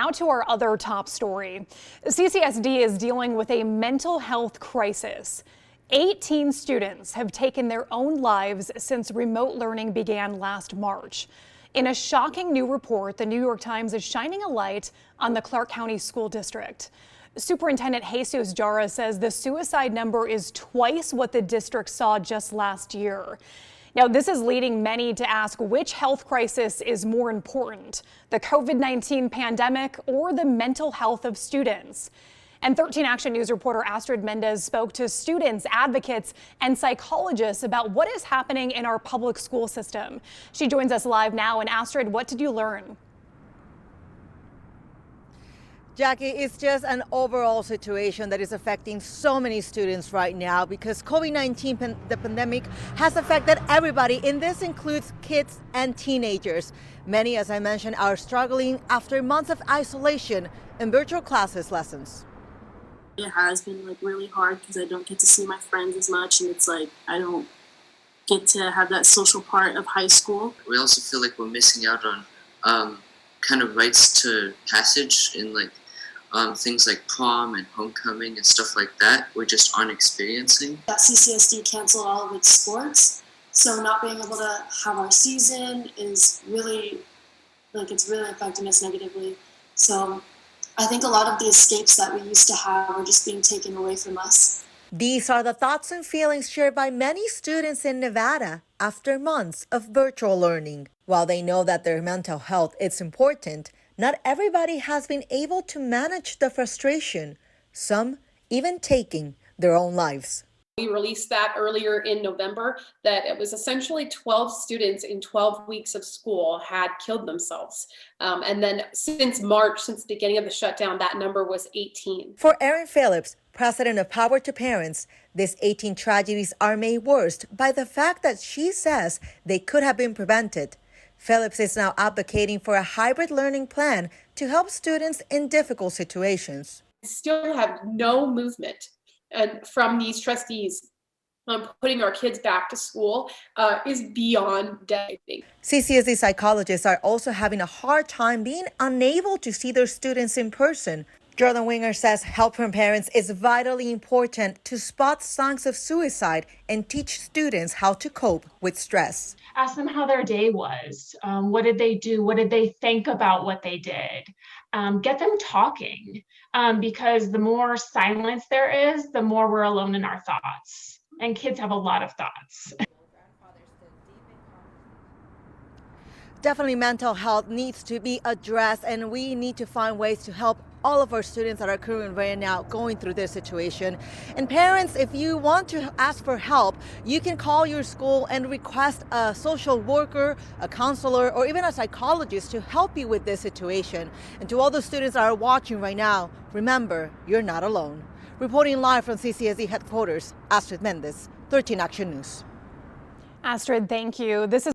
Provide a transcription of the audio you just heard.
Now to our other top story. CCSD is dealing with a mental health crisis. 18 students have taken their own lives since remote learning began last March. In a shocking new report, the New York Times is shining a light on the Clark County School District. Superintendent Jesus Jara says the suicide number is twice what the district saw just last year. Now, this is leading many to ask which health crisis is more important, the COVID-19 pandemic or the mental health of students. And 13 Action News reporter Astrid Mendez spoke to students, advocates, and psychologists about what is happening in our public school system. She joins us live now. And Astrid, what did you learn? Jackie, it's just an overall situation that is affecting so many students right now because COVID-19, the pandemic, has affected everybody, and this includes kids and teenagers. Many, as I mentioned, are struggling after months of isolation and virtual classes lessons. It has been really hard because I don't get to see my friends as much, and it's I don't get to have that social part of high school. We also feel like we're missing out on kind of rites to passage in things like prom and homecoming and stuff like that. We just aren't experiencing. That CCSD canceled all of its sports, so not being able to have our season is really it's really affecting us negatively. So I think a lot of the escapes that we used to have are just being taken away from us. These are the thoughts and feelings shared by many students in Nevada after months of virtual learning. While they know that their mental health is important, not everybody has been able to manage the frustration, some even taking their own lives. We released that earlier in November, that it was essentially 12 students in 12 weeks of school had killed themselves. And then since March, since the beginning of the shutdown, that number was 18. For ERIN PHILLIPS, president of Power to Parents, these 18 tragedies are made worse by the fact that she says they could have been prevented. PHILLIPS is now advocating for a hybrid learning plan to help students in difficult situations. Still have no movement from these trustees putting our kids back to school is beyond devastating. CCSD psychologists are also having a hard time being unable to see their students in person. Jordan WENGER says help from parents is vitally important to spot signs of suicide and teach students how to cope with stress. Ask them how their day was. What did they do? What did they think about what they did? Get them talking, because the more silence there is, the more we're alone in our thoughts. And kids have a lot of thoughts. Definitely mental health needs to be addressed, and we need to find ways to help all of our students that are currently right now going through this situation. And parents, if you want to ask for help, you can call your school and request a social worker, a counselor, or even a psychologist to help you with this situation. And to all the students that are watching right now, remember, you're not alone. Reporting live from CCSD headquarters, Astrid Mendez, 13 Action News. Astrid, thank you. This is